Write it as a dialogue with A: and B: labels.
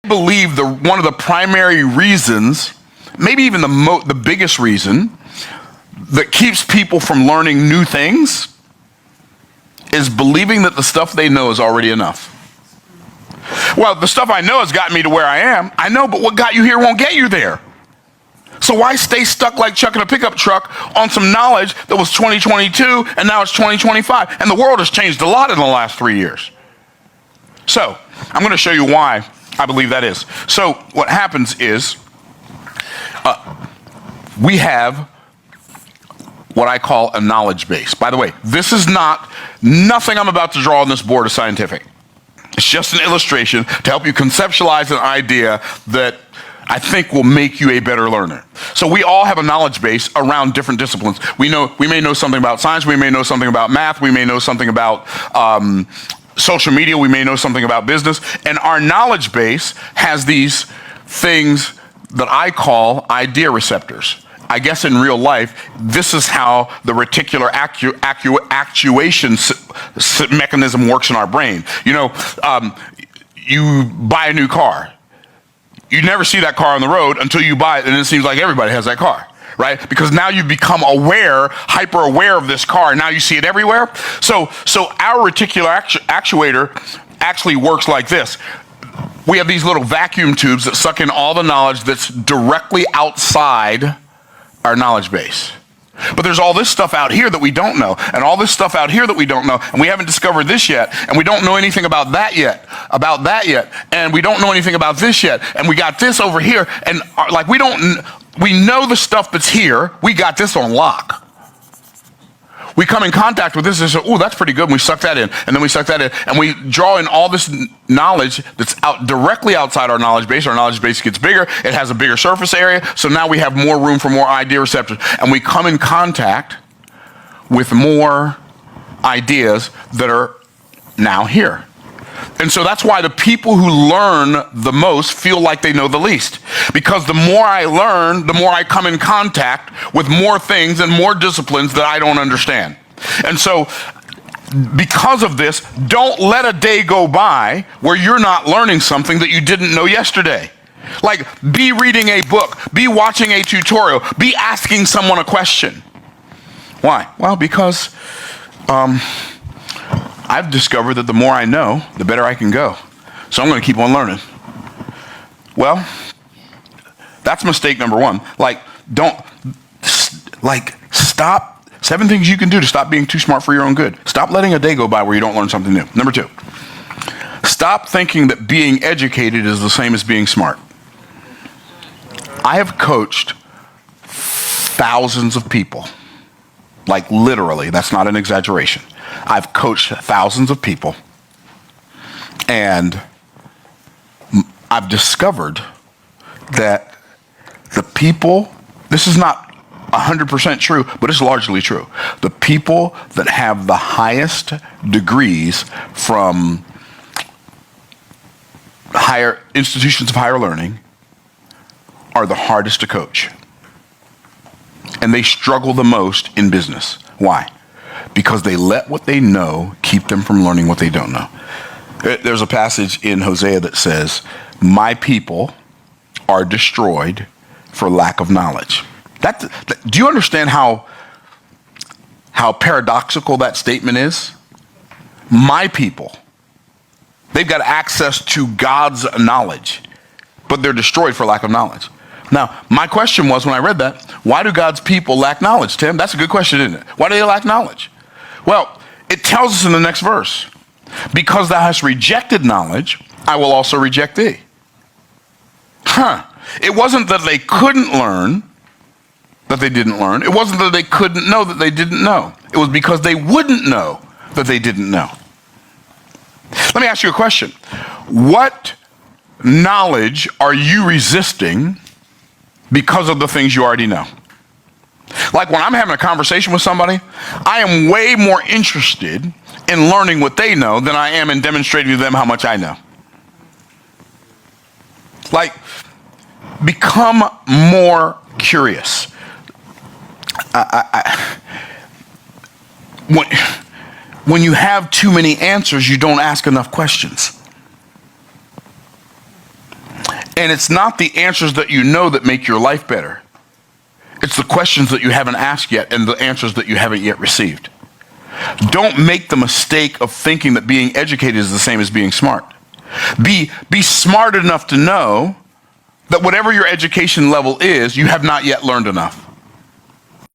A: believe one of the primary reasons, maybe even the biggest reason, that keeps people from learning new things is believing that the stuff they know is already enough. Well, the stuff I know has gotten me to where I am. I know, but what got you here won't get you there. So why stay stuck like Chuck in a pickup truck on some knowledge that was 2022 and now it's 2025? And the world has changed a lot in the last 3 years. So I'm going to show you why I believe that is. So what happens is we have what I call a knowledge base. By the way, this is nothing I'm about to draw on this board is scientific. It's just an illustration to help you conceptualize an idea that I think will make you a better learner. So we all have a knowledge base around different disciplines. We may know something about science, we may know something about math, we may know something about social media, we may know something about business, and our knowledge base has these things that I call idea receptors. I guess in real life, this is how the reticular actuation mechanism works in our brain. You buy a new car. You never see that car on the road until you buy it, and it seems like everybody has that car, right? Because now you've become hyper aware of this car, and now you see it everywhere. So our reticular actuator actually works like this. We have these little vacuum tubes that suck in all the knowledge that's directly outside our knowledge base. But there's all this stuff out here that we don't know, and all this stuff out here that we don't know, and we haven't discovered this yet, and we don't know anything about that yet, and we don't know anything about this yet, and we got this over here, and we know the stuff that's here, we got this on lock. We come in contact with this and say, oh, that's pretty good, and we suck that in, and then we suck that in, and we draw in all this knowledge that's directly outside our knowledge base. Our knowledge base gets bigger, it has a bigger surface area, so now we have more room for more idea receptors, and we come in contact with more ideas that are now here. And so that's why the people who learn the most feel like they know the least. Because the more I learn, the more I come in contact with more things and more disciplines that I don't understand. And so because of this, don't let a day go by where you're not learning something that you didn't know yesterday. Like, be reading a book, be watching a tutorial, be asking someone a question. Why? Well, because I've discovered that the more I know, the better I can go. So I'm going to keep on learning. Well, that's mistake number one. Stop. 7 things you can do to stop being too smart for your own good. Stop letting a day go by where you don't learn something new. Number 2, stop thinking that being educated is the same as being smart. I have coached thousands of people. Like literally, that's not an exaggeration. I've coached thousands of people, and I've discovered that the people, this is not 100% true, but it's largely true. The people that have the highest degrees from higher institutions of higher learning are the hardest to coach. And they struggle the most in business. Why? Because they let what they know keep them from learning what they don't know. There's a passage in Hosea that says, my people are destroyed for lack of knowledge. Do you understand how paradoxical that statement is? My people. They've got access to God's knowledge, but they're destroyed for lack of knowledge. Now, my question was when I read that, why do God's people lack knowledge, Tim? That's a good question, isn't it? Why do they lack knowledge? Well, it tells us in the next verse, because thou hast rejected knowledge, I will also reject thee. It wasn't that they couldn't learn that they didn't learn. It wasn't that they couldn't know that they didn't know. It was because they wouldn't know that they didn't know. Let me ask you a question. What knowledge are you resisting because of the things you already know? Like when I'm having a conversation with somebody, I am way more interested in learning what they know than I am in demonstrating to them how much I know. Like, become more curious. When you have too many answers, you don't ask enough questions. And it's not the answers that you know that make your life better. It's the questions that you haven't asked yet and the answers that you haven't yet received. Don't make the mistake of thinking that being educated is the same as being smart. Be smart enough to know that whatever your education level is, you have not yet learned enough.